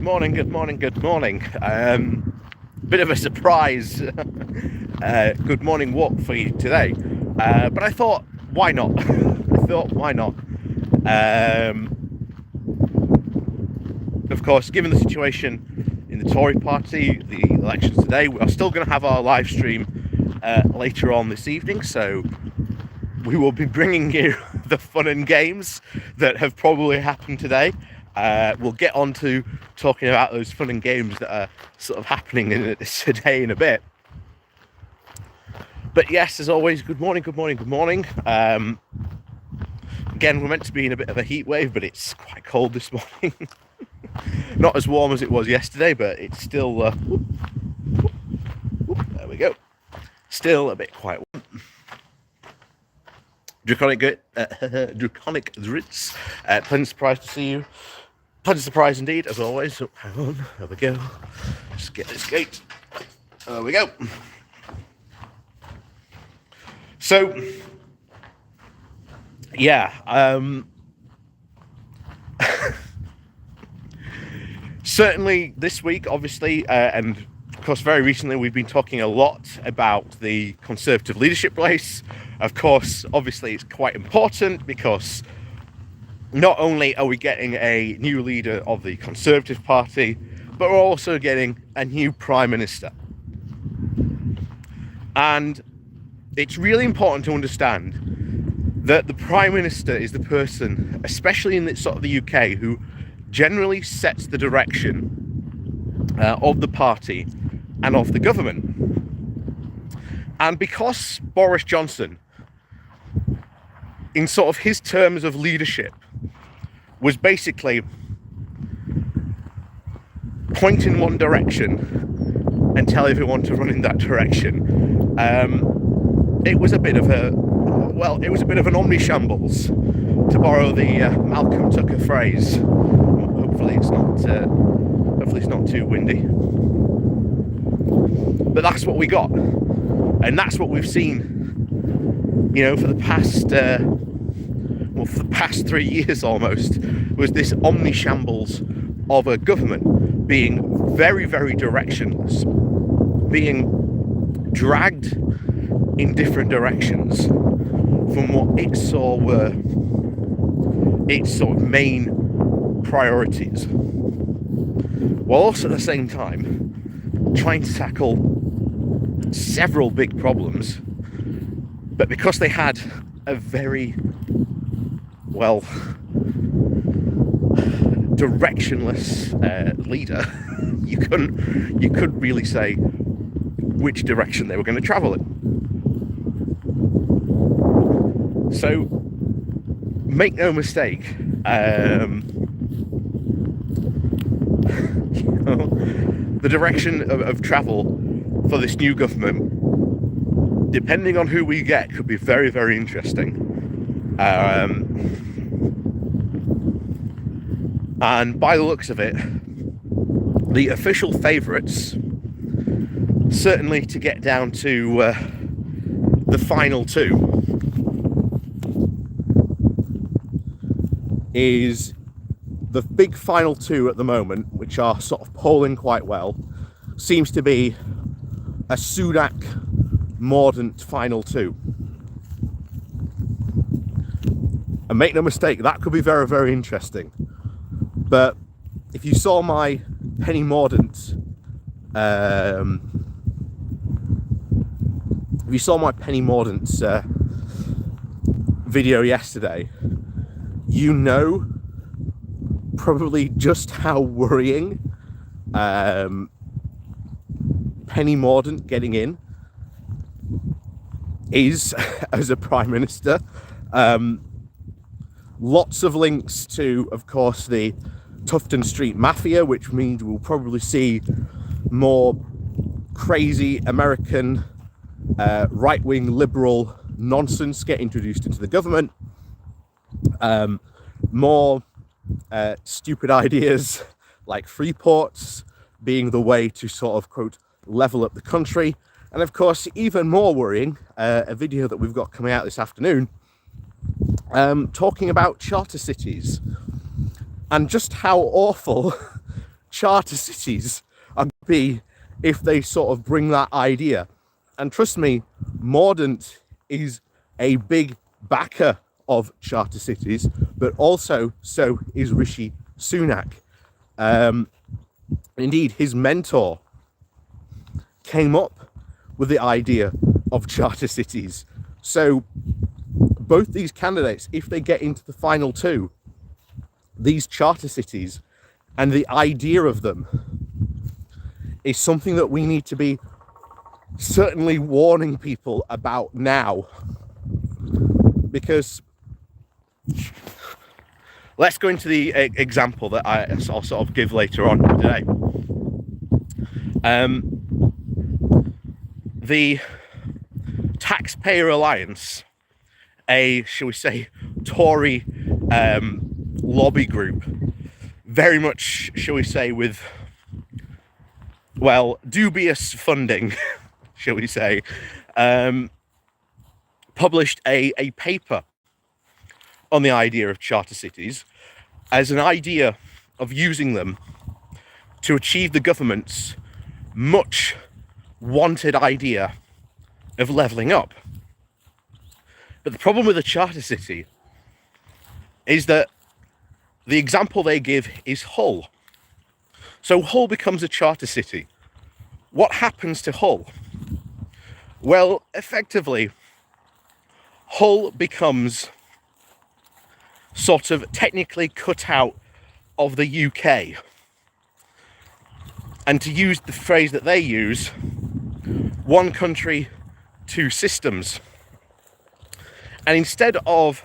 Good morning. Bit of a surprise good morning walk for you today. But I thought, why not? Why not? Of course, given the situation in the Tory party, the elections today, we are still going to have our live stream later on this evening. So we will be bringing you the fun and games that have probably happened today. We'll get on to talking about those fun and games that are sort of happening today in a bit. But yes, as always, good morning. Again, we're meant to be in a bit of a heat wave, but it's quite cold this morning. Not as warm as it was yesterday, but it's still, there we go, still a bit quite warm. Draconic Dritz, pleasant surprise to see you. Pleasant surprise indeed, as always. So, hang on, there we go. Just get this gate. There we go. So, yeah, certainly this week, obviously, and of course, very recently, we've been talking a lot about the Conservative leadership race. Of course, obviously, it's quite important because not only are we getting a new leader of the Conservative Party, but we're also getting a new Prime Minister. And it's really important to understand that the Prime Minister is the person, especially in sort of the UK, who generally sets the direction of the party and of the government. And because Boris Johnson, in sort of his terms of leadership, was basically point in one direction and tell everyone to run in that direction, it was a bit of an omni-shambles, to borrow the Malcolm Tucker phrase. Hopefully it's not too windy. But that's what we got, and that's what we've seen, for the past 3 years almost, was this omni-shambles of a government being very, very directionless, being dragged in different directions from what it saw were its sort of main priorities, while also at the same time trying to tackle several big problems. But because they had a very directionless leader, you couldn't really say which direction they were going to travel in. So make no mistake, the direction of travel for this new government, depending on who we get, could be very, very interesting. And by the looks of it, the official favourites, certainly to get down to the final two, is the big final two at the moment, which are sort of polling quite well, seems to be a Sunak-Mordaunt final two. And make no mistake, that could be very, very interesting. But if you saw my Penny Mordaunt, video yesterday, you know probably just how worrying Penny Mordaunt getting in is as a Prime Minister. Lots of links to, of course, the Tufton Street Mafia, which means we'll probably see more crazy American right-wing liberal nonsense get introduced into the government. More stupid ideas like free ports being the way to sort of, quote, level up the country. And of course, even more worrying, a video that we've got coming out this afternoon, talking about charter cities and just how awful charter cities are going to be if they sort of bring that idea. And trust me, Mordaunt is a big backer of charter cities, but also so is Rishi Sunak. Indeed, his mentor came up with the idea of charter cities. So both these candidates, if they get into the final two, these charter cities and the idea of them is something that we need to be certainly warning people about now. Because let's go into the example that I'll sort of give later on today. The Taxpayer Alliance, a, shall we say, Tory lobby group, very much, shall we say, with, well, dubious funding, shall we say, published a paper on the idea of charter cities as an idea of using them to achieve the government's much wanted idea of levelling up. But the problem with a charter city is that the example they give is Hull. So Hull becomes a charter city. What happens to Hull? Well, effectively, Hull becomes sort of technically cut out of the UK. And to use the phrase that they use, one country, two systems. And instead of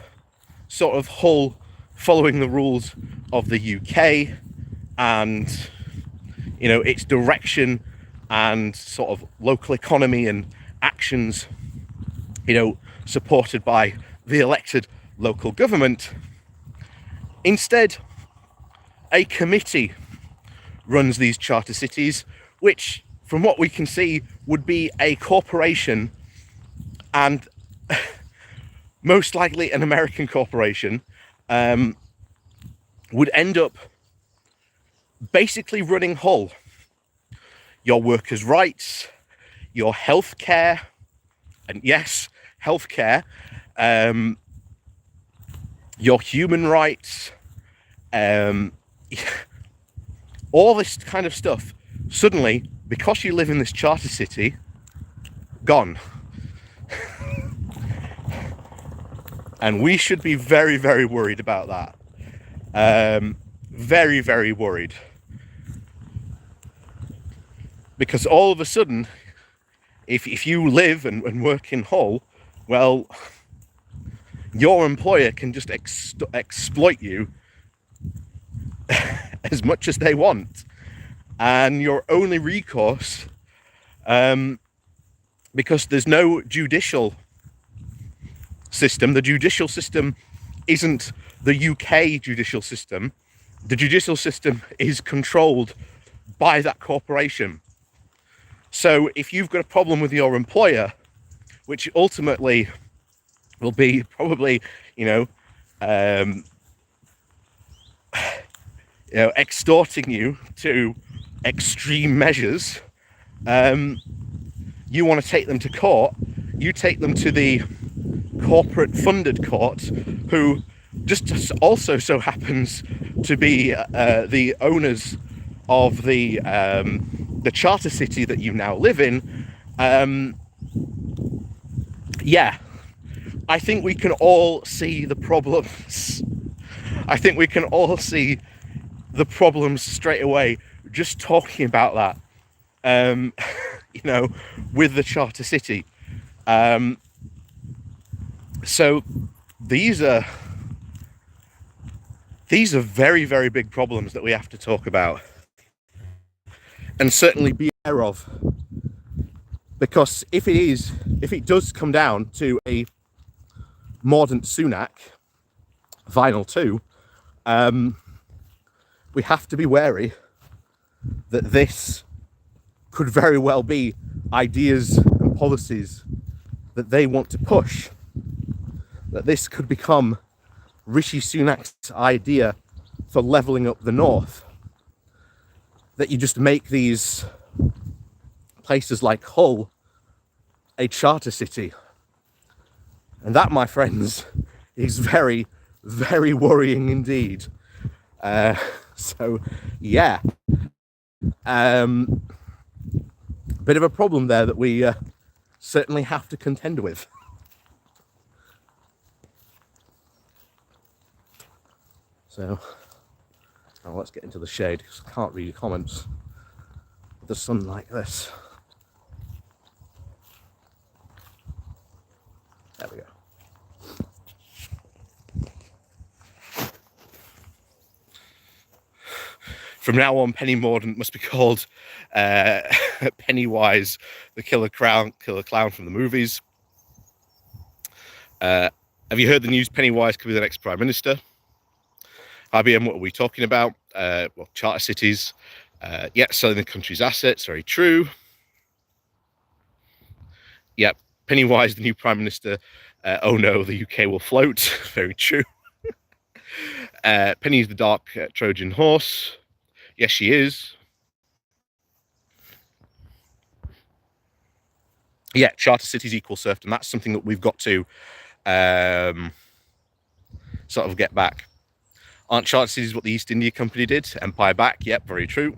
sort of Hull following the rules of the UK and, you know, its direction and sort of local economy and actions, you know, supported by the elected local government, instead a committee runs these charter cities, which from what we can see would be a corporation, and most likely an American corporation, would end up basically running Hull. Your workers' rights, your healthcare, and yes, healthcare, your human rights, all this kind of stuff, suddenly, because you live in this charter city, gone. And we should be very, very worried about that. Very, very worried. Because all of a sudden, if you live and work in Hull, well, your employer can just exploit you as much as they want. And your only recourse, because there's no judicial system, the judicial system isn't the UK judicial system. The judicial system is controlled by that corporation. So if you've got a problem with your employer, which ultimately will be probably, extorting you to extreme measures, you want to take them to court, you take them to the corporate funded court, who just also so happens to be the owners of the charter city that you now live in. I think we can all see the problems. I think we can all see the problems straight away just talking about that, with the charter city. So these are very, very big problems that we have to talk about and certainly be aware of, because if it does come down to a Mordaunt Sunak final two, we have to be wary that this could very well be ideas and policies that they want to push, that this could become Rishi Sunak's idea for levelling up the north. that you just make these places like Hull a charter city. And that, my friends, is very, very worrying indeed. So, yeah. Bit of a problem there that we certainly have to contend with. So, let's get into the shade because I can't read your comments with the sun like this. There we go. From now on, Penny Mordaunt must be called Pennywise, the killer clown from the movies. Have you heard the news? Pennywise could be the next Prime Minister. IBM, what are we talking about? Well, charter cities. Yeah, selling the country's assets, very true. Yeah, Pennywise, the new Prime Minister. Oh no, the UK will float, very true. Penny's the dark Trojan horse. Yes, she is. Yeah, charter cities equal serfdom. That's something that we've got to sort of get back. Aren't charter cities what the East India Company did? Empire back. Yep, very true.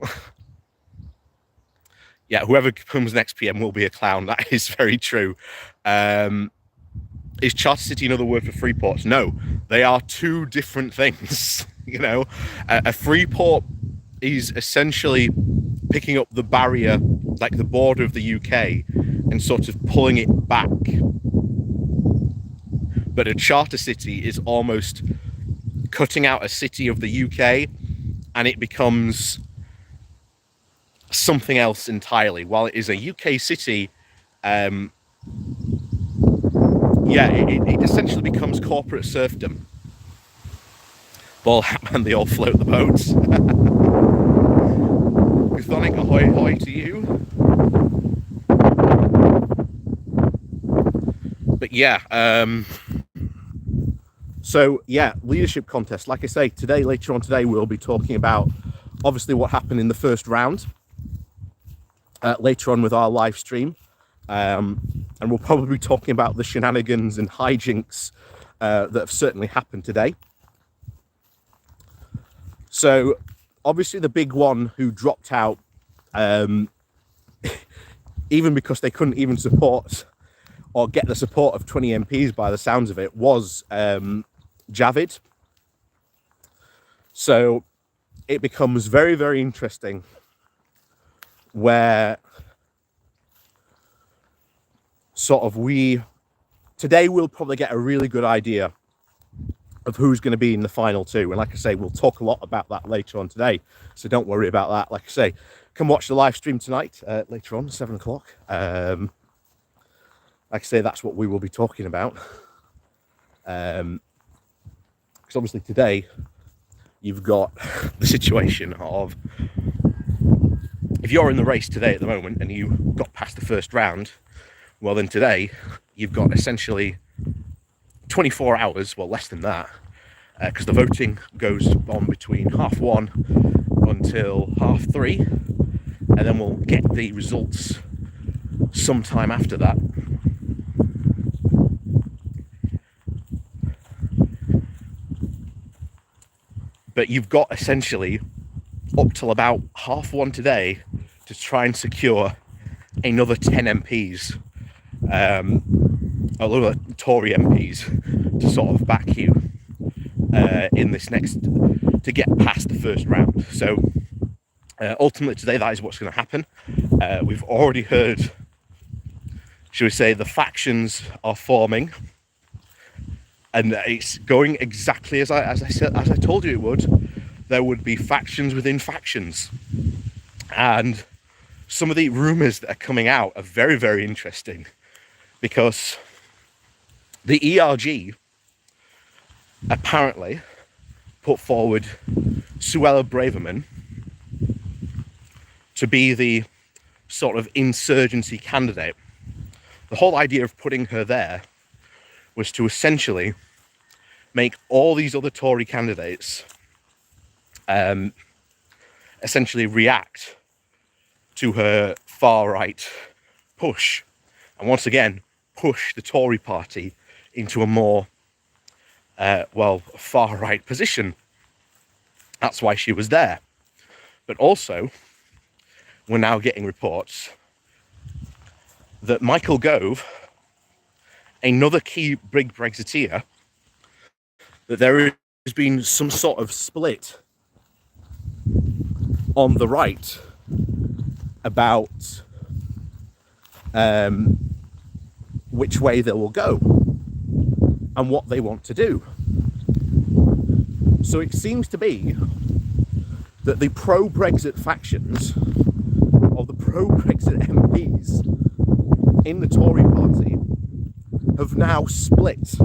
Yeah, whoever comes next PM will be a clown. That is very true. Is charter city another word for free ports? No, they are two different things. You know, a free port is essentially picking up the barrier, like the border of the UK, and sort of pulling it back. But a charter city is almost cutting out a city of the UK, and it becomes something else entirely. While it is a UK city, yeah, it essentially becomes corporate serfdom. Ball and they all float the boats. Chthonic, ahoy hoy to you. But yeah, so yeah, leadership contest. Like I say, later on today, we'll be talking about obviously what happened in the first round. Later on with our live stream, and we'll probably be talking about the shenanigans and hijinks that have certainly happened today. So obviously the big one who dropped out, even because they couldn't even support or get the support of 20 MPs by the sounds of it, was Javid. So it becomes very, very interesting where sort of today we'll probably get a really good idea of who's going to be in the final two. And like I say, we'll talk a lot about that later on today. So don't worry about that. Like I say, come watch the live stream tonight, later on, 7 o'clock. Like I say, that's what we will be talking about. Because obviously today you've got the situation of, if you're in the race today at the moment and you got past the first round, well then today you've got essentially 24 hours, well less than that, because the voting goes on between 1:30 until 3:30, and then we'll get the results sometime after that. But you've got essentially up till about 1:30 today to try and secure another 10 MPs, other Tory MPs, to sort of back you in this next, to get past the first round. So ultimately today, that is what's going to happen. We've already heard, shall we say, the factions are forming, and it's going exactly as I told you it would. There would be factions within factions, and some of the rumours that are coming out are very, very interesting, because the ERG apparently put forward Suella Braverman to be the sort of insurgency candidate. The whole idea of putting her there was to essentially make all these other Tory candidates essentially react to her far-right push, and once again push the Tory party into a more far-right position. That's why she was there. But also, we're now getting reports that Michael Gove, another key big Brexiteer, that there has been some sort of split on the right about which way they will go and what they want to do. So it seems to be that the pro-Brexit factions, or the pro-Brexit MPs in the Tory party, have now split,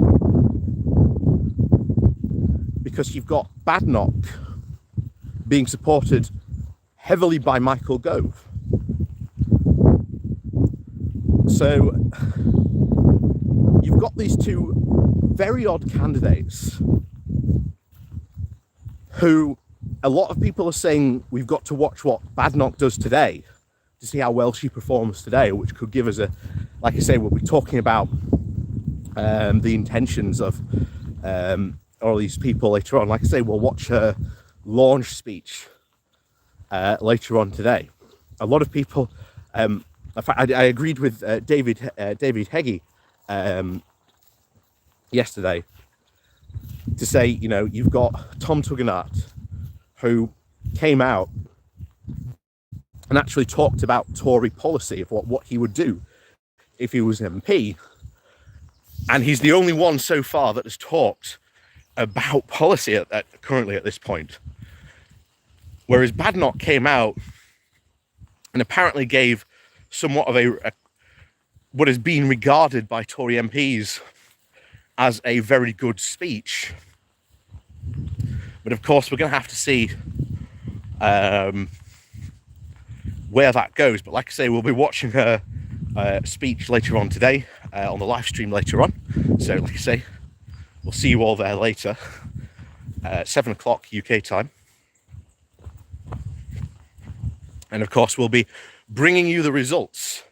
because you've got Badenoch being supported heavily by Michael Gove. So you've got these two very odd candidates who a lot of people are saying we've got to watch what Badenoch does today to see how well she performs today, which could give us like I say, we'll be talking about the intentions of all these people later on. Like I say, we'll watch her launch speech later on today. A lot of people, in fact, I agreed with David Heggie yesterday to say, you know, you've got Tom Tugendhat, who came out and actually talked about Tory policy of what he would do if he was MP. And he's the only one so far that has talked about policy currently at this point. Whereas Badenoch came out and apparently gave somewhat of what has been regarded by Tory MPs as a very good speech. But of course, we're going to have to see where that goes. But like I say, we'll be watching her speech later on today on the live stream later on. So like I say, we'll see you all there later, 7 o'clock UK time. And of course, we'll be bringing you the results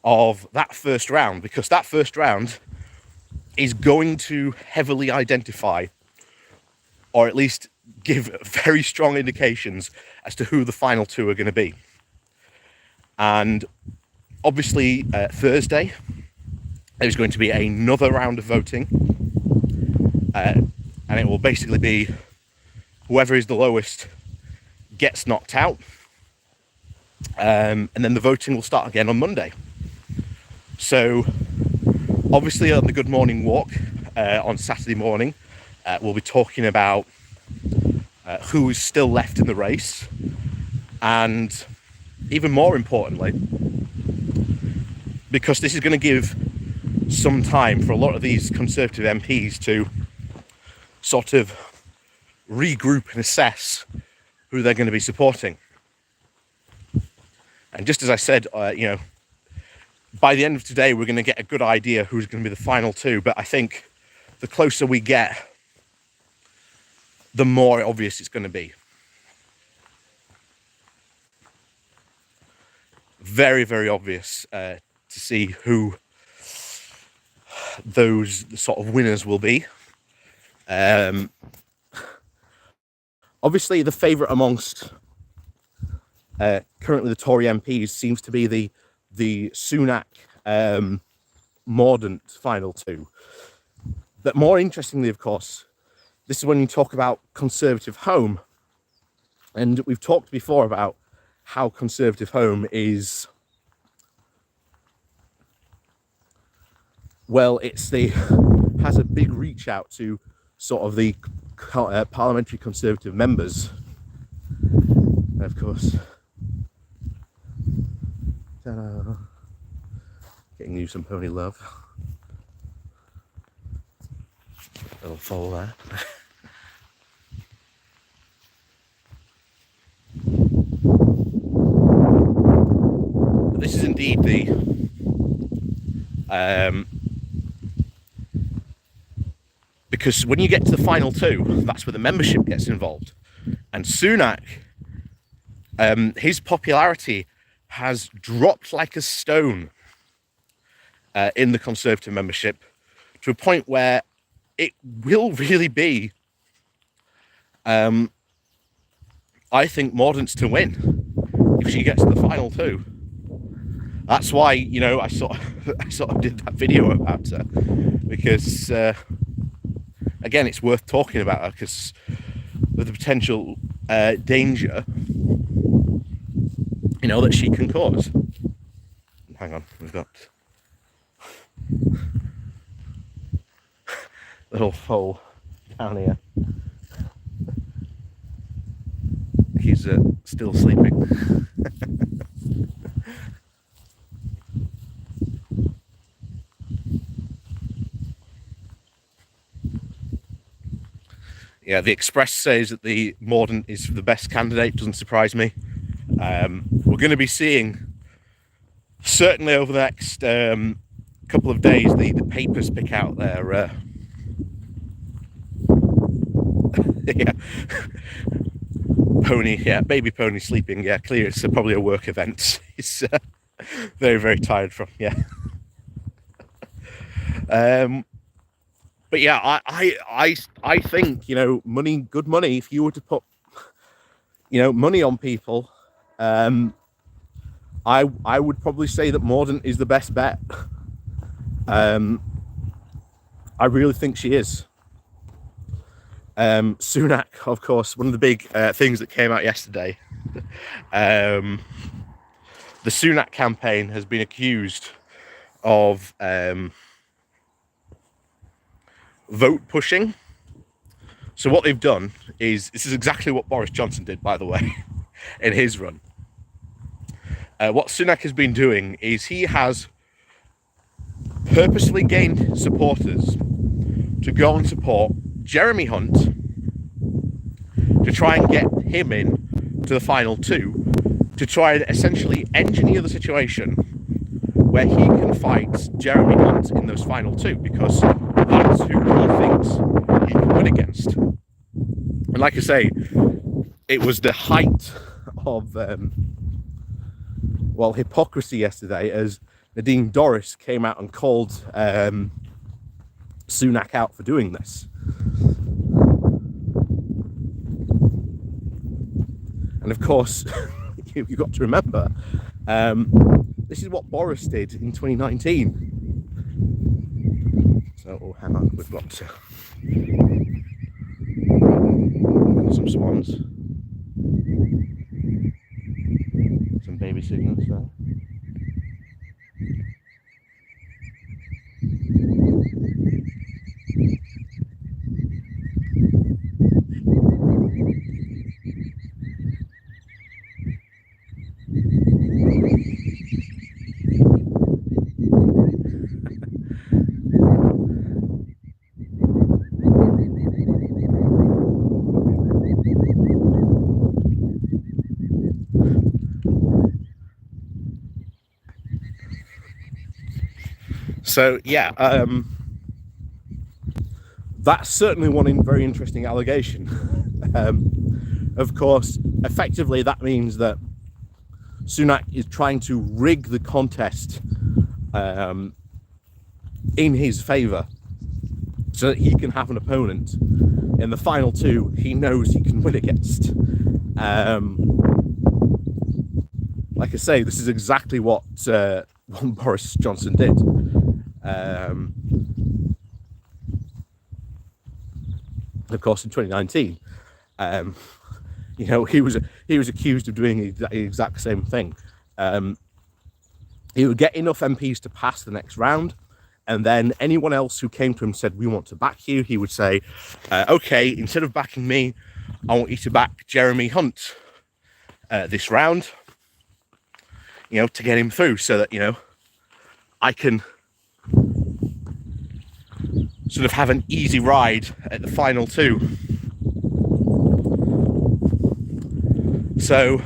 of that first round, because that first round is going to heavily identify, or at least give very strong indications as to who the final two are going to be. And obviously, Thursday, there's going to be another round of voting. And it will basically be whoever is the lowest gets knocked out. And then the voting will start again on Monday. So, obviously, on the Good Morning Walk on Saturday morning, we'll be talking about who is still left in the race, and even more importantly, because this is going to give some time for a lot of these Conservative MPs to sort of regroup and assess who they're going to be supporting. And just as I said, you know, by the end of today, we're going to get a good idea who's going to be the final two. But I think the closer we get, the more obvious it's going to be. Very, very obvious to see who those sort of winners will be. Obviously, the favourite amongst currently the Tory MPs seems to be the Sunak Mordaunt final two. But more interestingly, of course, this is when you talk about Conservative Home. And we've talked before about how Conservative Home is, well, has a big reach out to sort of the parliamentary Conservative members. And of course, ta-da, getting you some pony love. Little foal there. This is indeed because when you get to the final two, that's where the membership gets involved. And Sunak his popularity has dropped like a stone in the Conservative membership, to a point where it will really be, I think, Mordaunt's to win if she gets to the final two. That's why, I sort of did that video about her, because again, it's worth talking about her because of the potential danger, that she can cause. Hang on, we've got little foal down here. He's still sleeping. Yeah, the Express says that the Mordaunt is the best candidate. Doesn't surprise me. We're going to be seeing, certainly over the next couple of days, the papers pick out their yeah, pony, baby pony sleeping. Yeah, clear. It's probably a work event. He's very, very tired from. Yeah. But yeah, I think, money, good money. If you were to put, money on people, I would probably say that Mordaunt is the best bet. I really think she is. Sunak, of course, one of the big things that came out yesterday. The Sunak campaign has been accused of vote pushing. So what they've done is, this is exactly what Boris Johnson did, by the way, in his run. What Sunak has been doing is he has purposely gained supporters to go and support Jeremy Hunt to try and get him in to the final two, to try and essentially engineer the situation where he can fight Jeremy Hunt in those final two, because that's who he thinks he can win against. And like I say, it was the height of hypocrisy yesterday as Nadine Dorries came out and called Sunak out for doing this. And of course, you've got to remember, this is what Boris did in 2019. So, hang on, we've got some swans, some baby signals there. So yeah, that's certainly one very interesting allegation. Of course, effectively that means that Sunak is trying to rig the contest in his favour, so that he can have an opponent in the final two he knows he can win against. Like I say, this is exactly what Boris Johnson did. Of course, in 2019, he was accused of doing the exact same thing. He would get enough MPs to pass the next round, and then anyone else who came to him said, "We want to back you," he would say, "Okay, instead of backing me, I want you to back Jeremy Hunt this round, to get him through, so that I can sort of have an easy ride at the final two." So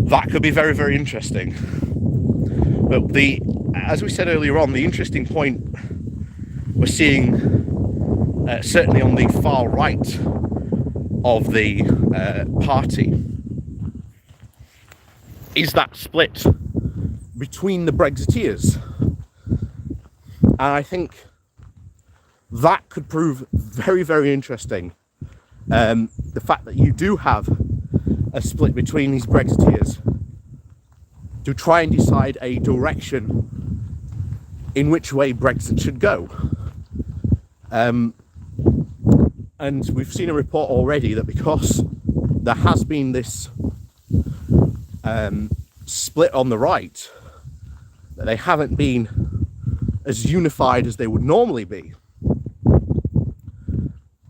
that could be very, very interesting. But as we said earlier on, the interesting point we're seeing, certainly on the far right of the party is that split between the Brexiteers. And I think that could prove very, very interesting. The fact that you do have a split between these Brexiteers to try and decide a direction in which way Brexit should go. And we've seen a report already that because there has been this split on the right, that they haven't been as unified as they would normally be.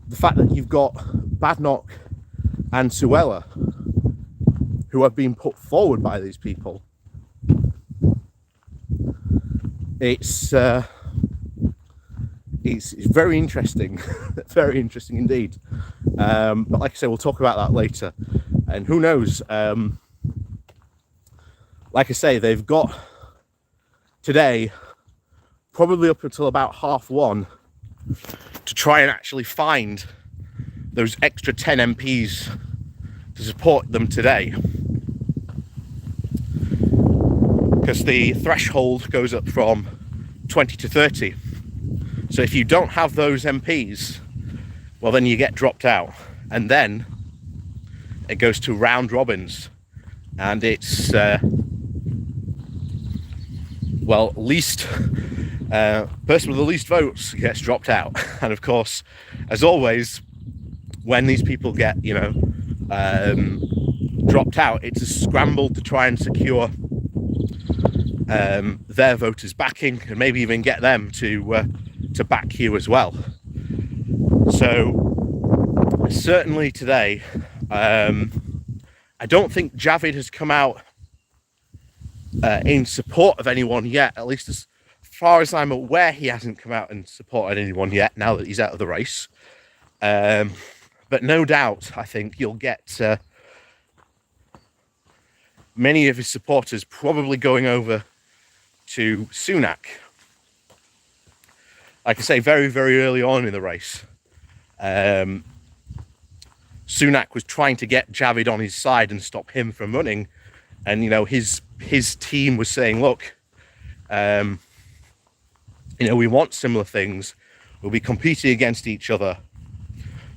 The fact that you've got Badenoch and Suella, who have been put forward by these people, it's very interesting, very interesting indeed. But like I say, we'll talk about that later. And who knows? Like I say, they've got today, probably up until about 1:30, to try and actually find those extra 10 MPs to support them today. Because the threshold goes up from 20 to 30. So if you don't have those MPs, well, then you get dropped out. And then it goes to round robins. And it's, least person with the least votes gets dropped out. And of course, as always, when these people get, dropped out, it's a scramble to try and secure their voters' backing, and maybe even get them to back you as well. So certainly today, I don't think Javid has come out in support of anyone yet. At least as far as I'm aware, he hasn't come out and supported anyone yet, now that he's out of the race. But no doubt, I think you'll get many of his supporters probably going over to Sunak. Like I say, very, very early on in the race, Sunak was trying to get Javid on his side and stop him from running. And, his team was saying, look, we want similar things. We'll be competing against each other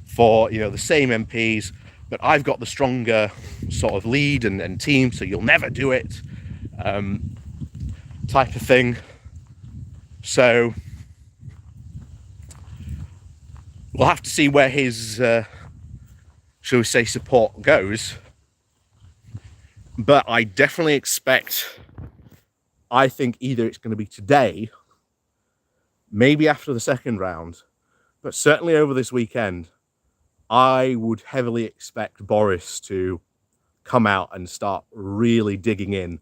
for, the same MPs, but I've got the stronger sort of lead and team, so you'll never do it, type of thing. So we'll have to see where his, shall we say, support goes. But I definitely expect, I think either it's going to be today, maybe after the second round, but certainly over this weekend, I would heavily expect Boris to come out and start really digging in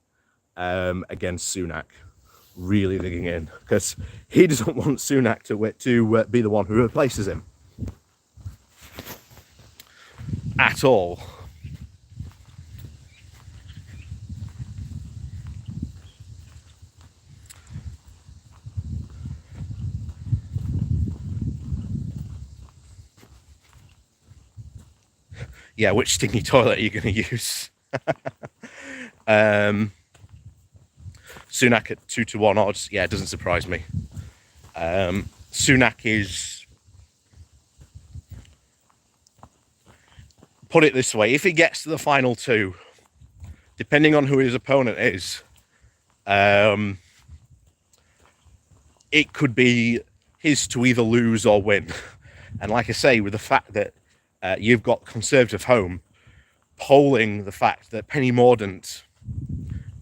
against Sunak. Really digging in, because he doesn't want Sunak to be the one who replaces him. At all. Yeah, which stinky toilet are you going to use? Sunak at 2-1 odds. Yeah, it doesn't surprise me. Sunak is, put it this way, if he gets to the final two, depending on who his opponent is, it could be his to either lose or win. And like I say, with the fact that you've got Conservative Home polling the fact that Penny Mordaunt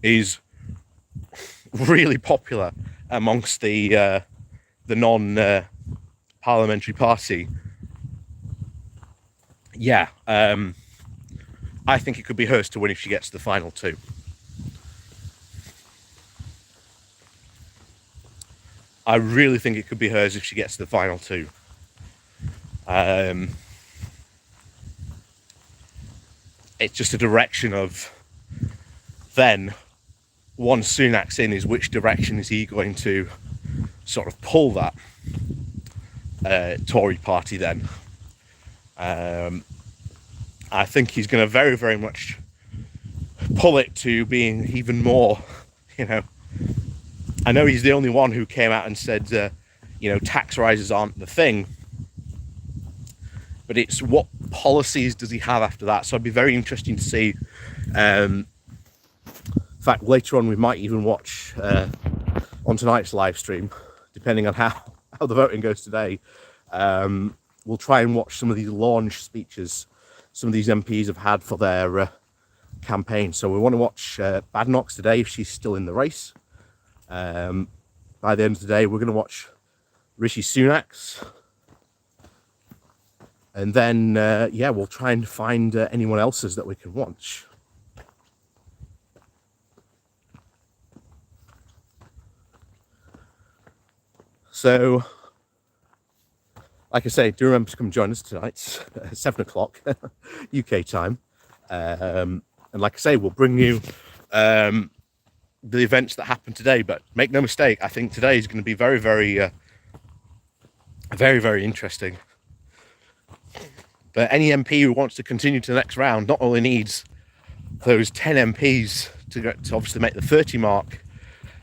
is really popular amongst the non-parliamentary party. Yeah, I think it could be hers to win if she gets to the final two. I really think it could be hers if she gets to the final two. It's just a direction of then, once Sunak's in, is which direction is he going to sort of pull that Tory party then. I think he's going to very, very much pull it to being even more, you know. I know he's the only one who came out and said, tax rises aren't the thing, but it's what policies does he have after that. So it'd be very interesting to see. In fact, later on we might even watch on tonight's live stream, depending on how the voting goes today. We'll try and watch some of these launch speeches some of these MPs have had for their campaign. So we want to watch Badenoch's today if she's still in the race. By the end of the day, we're going to watch Rishi Sunak's. And then, we'll try and find anyone else's that we can watch. So, like I say, do remember to come join us tonight at 7 o'clock UK time. And like I say, we'll bring you the events that happened today. But make no mistake, I think today is going to be very, very, very, very interesting. But any MP who wants to continue to the next round not only needs those 10 MPs to obviously make the 30 mark,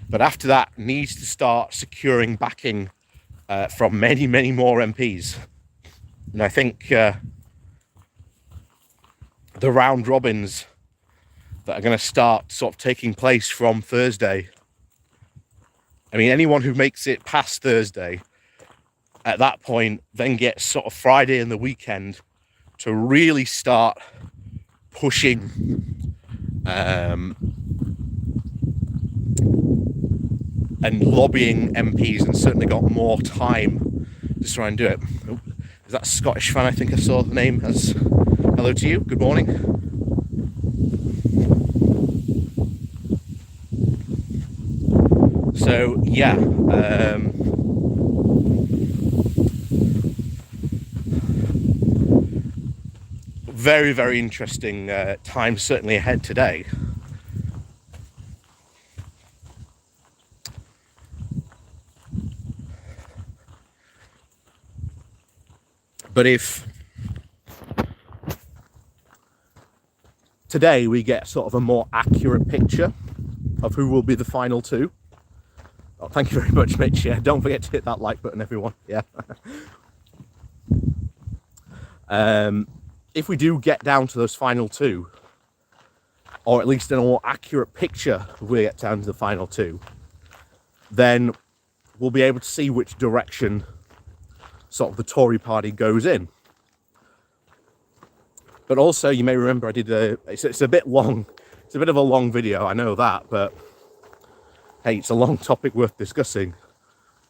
but after that needs to start securing backing from many, many more MPs. And I think the round robins that are going to start sort of taking place from Thursday. I mean, anyone who makes it past Thursday at that point then gets sort of Friday and the weekend to really start pushing and lobbying MPs, and certainly got more time to try and do it. Oh, is that a Scottish fan? I think I saw the name as hello to you. Good morning. So yeah, very, very interesting time certainly ahead today. But if today we get sort of a more accurate picture of who will be the final two. Oh, thank you very much, Mitch. Yeah, don't forget to hit that like button, everyone. Yeah. If we do get down to those final two, or at least in a more accurate picture if we get down to the final two, then we'll be able to see which direction sort of the Tory party goes in. But also, you may remember I did it's a bit long. It's a bit of a long video, I know that, but hey, it's a long topic worth discussing.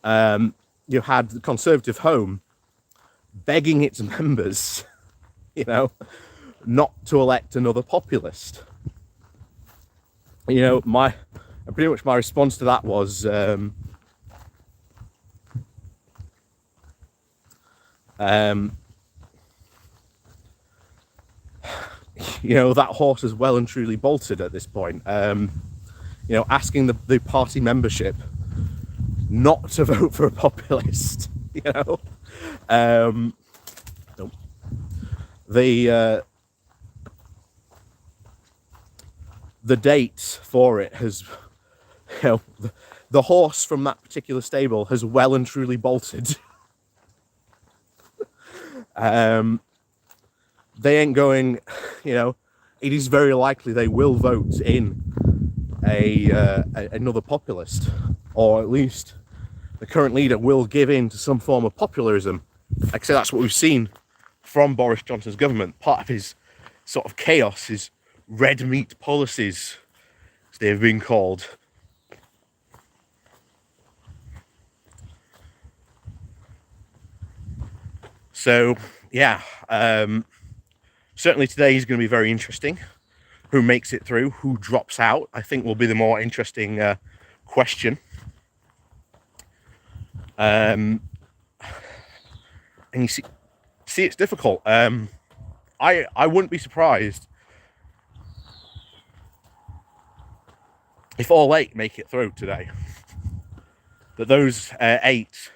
You had the Conservative Home begging its members, not to elect another populist. Pretty much my response to that was, that horse is well and truly bolted at this point. Asking the party membership not to vote for a populist, the date for it has, the horse from that particular stable has well and truly bolted. They ain't going, it is very likely they will vote in another populist, or at least the current leader will give in to some form of populism. Like I say, that's what we've seen from Boris Johnson's government. Part of his sort of chaos is red meat policies, as they've been called. So, yeah, certainly today is going to be very interesting. Who makes it through, who drops out, I think will be the more interesting question. And you see it's difficult. I wouldn't be surprised if all 8 make it through today. That those 8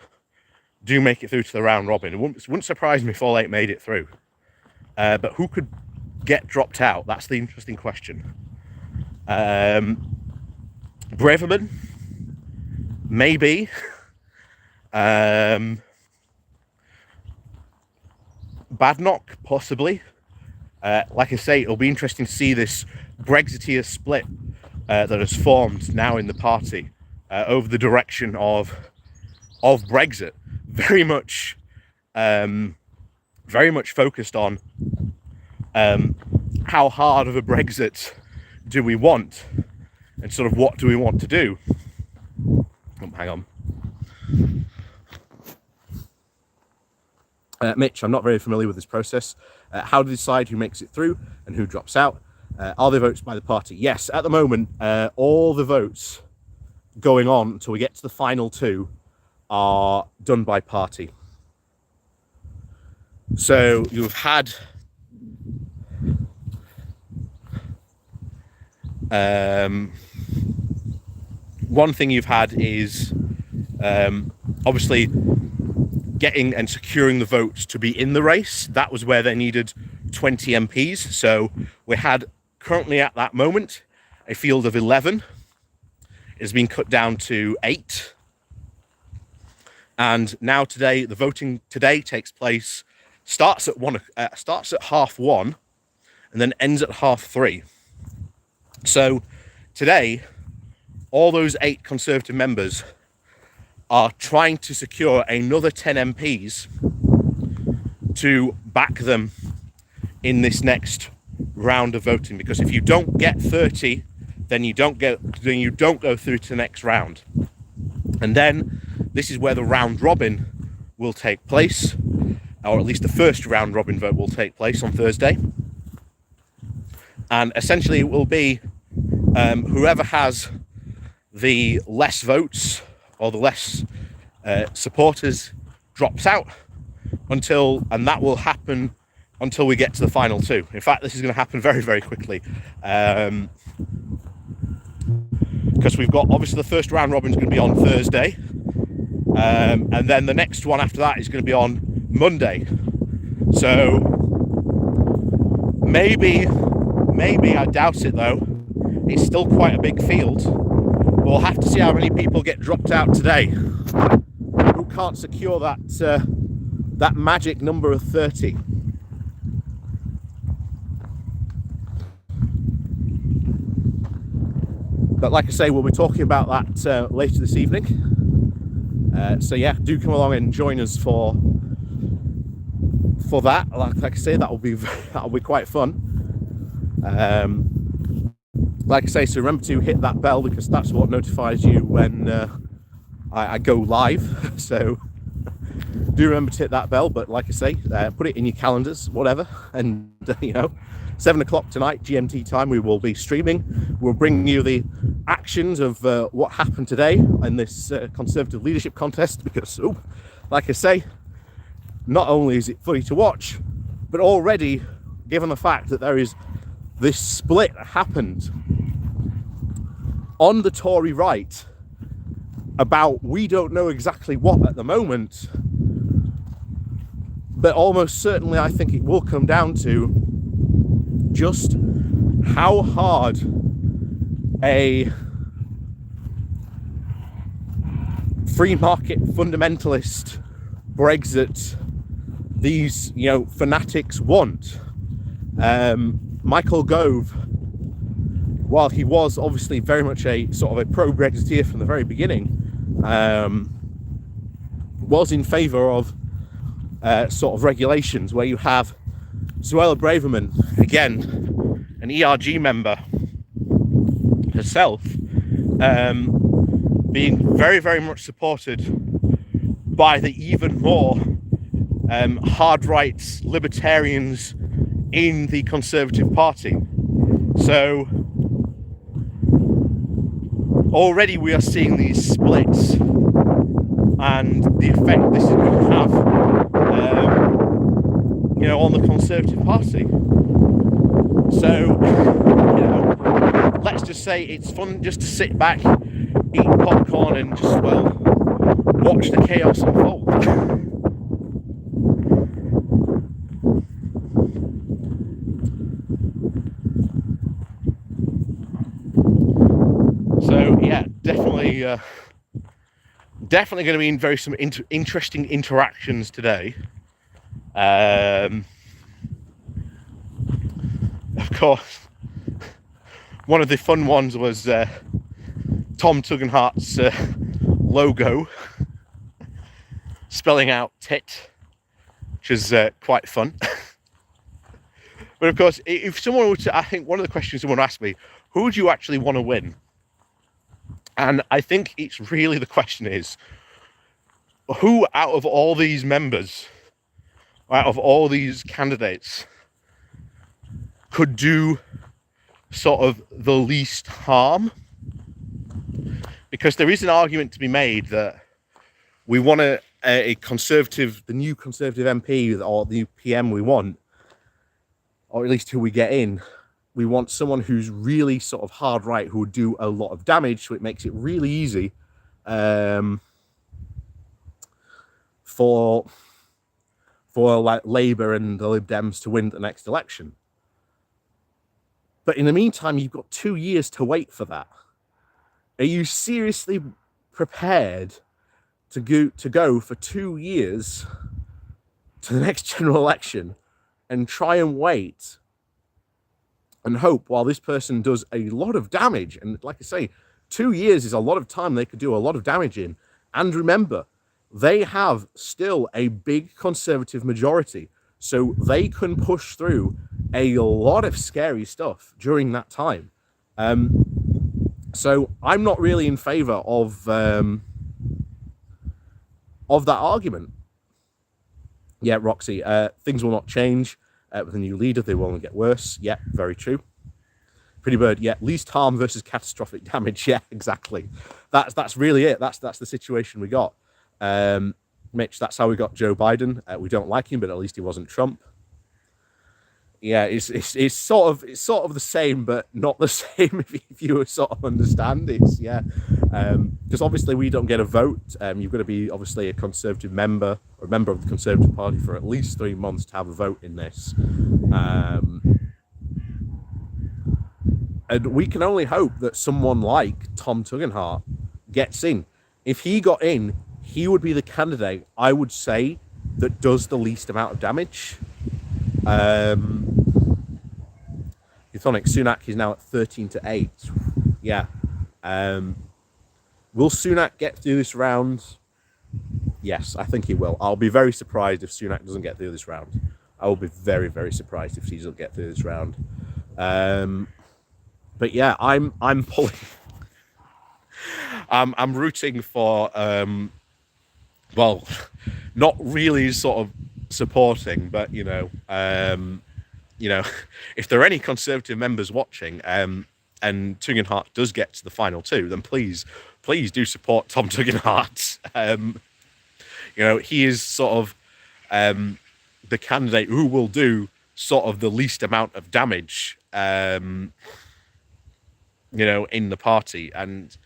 do make it through to the round robin. It wouldn't surprise me if all 8 made it through. But who could get dropped out? That's the interesting question. Braverman, maybe. Badenoch, possibly. Like I say, it'll be interesting to see this Brexiteer split that has formed now in the party over the direction of Brexit. Very much focused on how hard of a Brexit do we want, and sort of what do we want to do. Oh, hang on. Mitch, I'm not very familiar with this process. How to decide who makes it through and who drops out? Are there votes by the party? Yes, at the moment, all the votes going on until we get to the final two are done by party. So you've had one thing you've had is obviously getting and securing the votes to be in the race. That was where they needed 20 MPs. So we had currently at that moment a field of 11. It has been cut down to 8. And now today, the voting today takes place, starts at 1:30, and then ends at 3:30. So today, all those 8 Conservative members are trying to secure another 10 MPs to back them in this next round of voting. Because if you don't get 30, then you don't go through to the next round. And then this is where the round robin will take place, or at least the first round robin vote will take place on Thursday. And essentially it will be whoever has the less votes or the less supporters drops out and that will happen until we get to the final two. In fact, this is going to happen very, very quickly. Because we've got, obviously, the first round robin is going to be on Thursday. And then the next one after that is going to be on Monday. So maybe, I doubt it though. It's still quite a big field. We'll have to see how many people get dropped out today who can't secure that magic number of 30. But like I say, we'll be talking about that later this evening. So yeah, do come along and join us for that. Like I say, that'll be quite fun. Like I say, so remember to hit that bell because that's what notifies you when I go live. So do remember to hit that bell. But like I say, put it in your calendars, whatever. And 7 o'clock tonight, GMT time, we will be streaming. We'll bring you the actions of what happened today in this Conservative leadership contest. Because, like I say, not only is it funny to watch, but already, given the fact that there is this split that happened on the Tory right about we don't know exactly what at the moment, but almost certainly I think it will come down to just how hard a free market fundamentalist Brexit these fanatics want. Michael Gove, while he was obviously very much a sort of a pro-Brexiteer from the very beginning, was in favour of sort of regulations where you have Suella Braverman, again, an ERG member herself, being very, very much supported by the even more hard rights libertarians in the Conservative Party. So already we are seeing these splits and the effect this is going to have on the Conservative Party. So let's just say it's fun just to sit back, eat popcorn and just watch the chaos unfold. yeah, definitely going to be in some interesting interactions today. Of course, one of the fun ones was Tom Tugendhat's logo, spelling out tit, which is quite fun. But of course, if someone were to, I think one of the questions someone asked me, who would you actually want to win? And I think it's really, the question is, who out of all these members, out of all these candidates, could do sort of the least harm? Because there is an argument to be made that we want a conservative, the new conservative MP or the new PM we want, or at least who we get in, we want someone who's really sort of hard right, who would do a lot of damage, so it makes it really easy for like Labour and the Lib Dems to win the next election. But in the meantime, you've got 2 years to wait for that. Are you seriously prepared to go for 2 years to the next general election and try and wait and hope while this person does a lot of damage? And like I say, 2 years is a lot of time they could do a lot of damage in. And remember, they have still a big Conservative majority, so they can push through a lot of scary stuff during that time. So I'm not really in favour of that argument. Yeah, Roxy, things will not change with a new leader. They will only get worse. Yeah, very true. Pretty Bird, yeah, least harm versus catastrophic damage. Yeah, exactly. That's really it. That's the situation we got. Mitch, that's how we got Joe Biden. We don't like him, but at least he wasn't Trump. Yeah, it's sort of the same, but not the same if you sort of understand it. Yeah, because obviously we don't get a vote. You've got to be obviously a Conservative member or a member of the Conservative Party for at least 3 months to have a vote in this. And we can only hope that someone like Tom Tugendhat gets in. If he got in, he would be the candidate, I would say, that does the least amount of damage. Euthonic Sunak is now at 13-8. Yeah. Will Sunak get through this round? Yes, I think he will. I'll be very surprised if Sunak doesn't get through this round. I will be very, very surprised if he doesn't get through this round. But yeah, I'm pulling. I'm rooting for. Well, not really sort of supporting, but you know, if there are any Conservative members watching, and Tugendhat does get to the final two, then please do support Tom Tugendhat. He is sort of the candidate who will do sort of the least amount of damage, in the party, and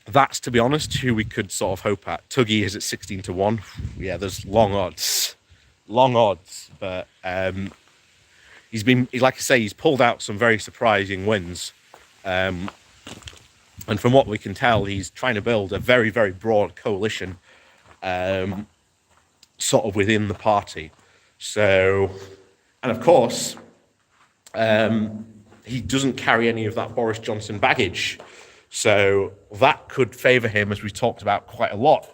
that's, to be honest, who we could sort of hope at. Tuggy is at 16-1. Yeah, there's long odds, but like I say, he's pulled out some very surprising wins, and from what we can tell, he's trying to build a very, very broad coalition, sort of within the party. So, and of course, he doesn't carry any of that Boris Johnson baggage. So that could favour him, as we talked about quite a lot.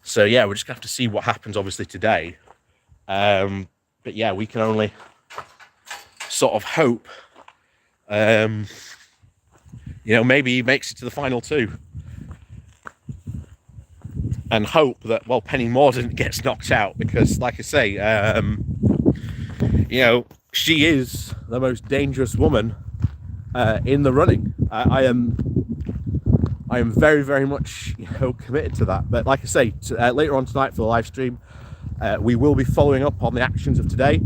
So yeah, we're just going to have to see what happens, obviously, today. But yeah, we can only sort of hope, maybe he makes it to the final two. And hope that, well, Penny Mordaunt gets knocked out, because, like I say, she is the most dangerous woman in the running. I am very, very much committed to that. But like I say, later on tonight for the live stream, we will be following up on the actions of today.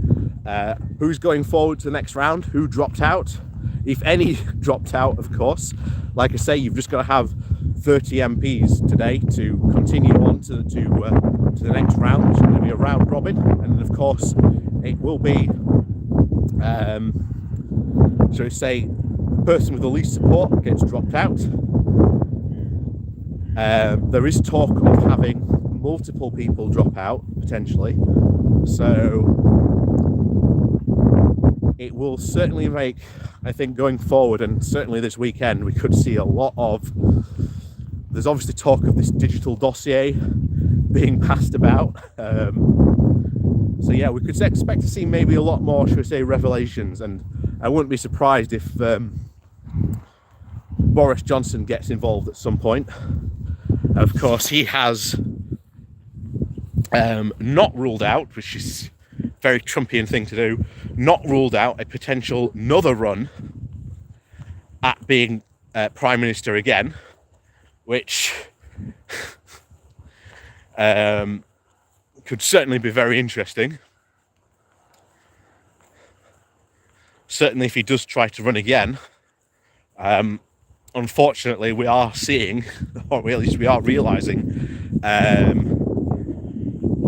Who's going forward to the next round? Who dropped out? If any dropped out, of course. Like I say, you've just got to have 30 MPs today to continue on to the next round. It's going to be a round robin, and of course, it will be So say the person with the least support gets dropped out. There is talk of having multiple people drop out potentially, so it will certainly make, I think, going forward, and certainly this weekend, we could see a lot of, there's obviously talk of this digital dossier being passed about. So yeah, we could expect to see maybe a lot more, should we say, revelations, and I wouldn't be surprised if Boris Johnson gets involved at some point. Of course, he has not ruled out, which is a very Trumpian thing to do, not ruled out a potential another run at being Prime Minister again, which could certainly be very interesting. Certainly if he does try to run again. Unfortunately, we are seeing, or at least we are realising,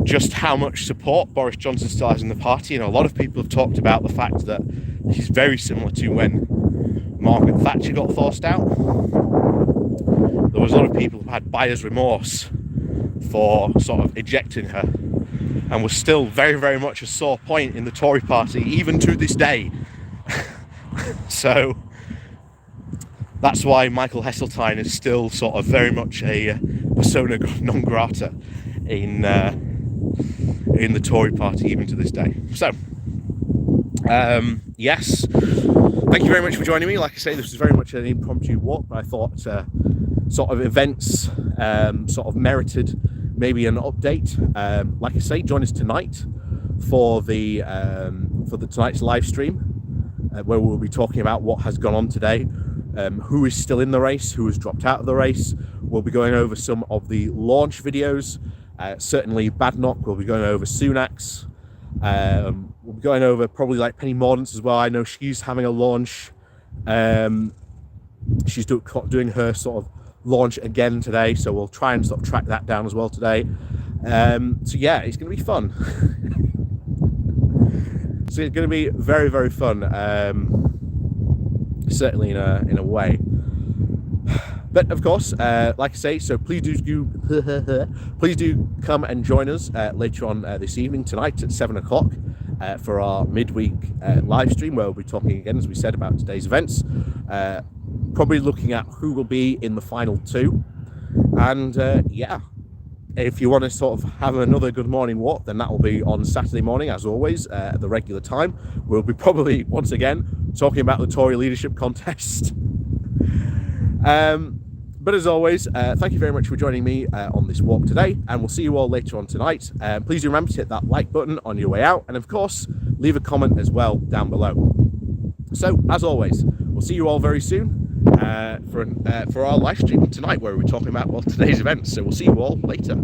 just how much support Boris Johnson still has in the party. And a lot of people have talked about the fact that he's very similar to when Margaret Thatcher got forced out. There was a lot of people who had buyer's remorse for sort of ejecting her, and was still very, very much a sore point in the Tory party, even to this day. So that's why Michael Heseltine is still sort of very much a persona non grata in the Tory party, even to this day. So, yes, thank you very much for joining me. Like I say, this was very much an impromptu walk, but I thought sort of events sort of merited maybe an update. Like I say, join us tonight for the tonight's live stream, where we'll be talking about what has gone on today, who is still in the race, who has dropped out of the race. We'll be going over some of the launch videos. Certainly Badnock, we'll be going over Sunak's. We'll be going over probably like Penny Mordaunt's as well. I know she's having a launch. She's doing her sort of launch again today, so we'll try and sort of track that down as well today. So yeah, it's going to be fun. So it's going to be very, very fun. Certainly in a way. But of course, like I say, so please do come and join us later on this evening, tonight at 7 o'clock for our midweek live stream, where we'll be talking again, as we said, about today's events. Probably looking at who will be in the final two. And yeah, if you want to sort of have another good morning walk, then that will be on Saturday morning, as always, at the regular time. We'll be probably, once again, talking about the Tory leadership contest. But as always, thank you very much for joining me on this walk today, and we'll see you all later on tonight. Please do remember to hit that like button on your way out, and of course, leave a comment as well down below. So, as always, we'll see you all very soon for our live stream tonight, where we're talking about, well, today's events. So we'll see you all later.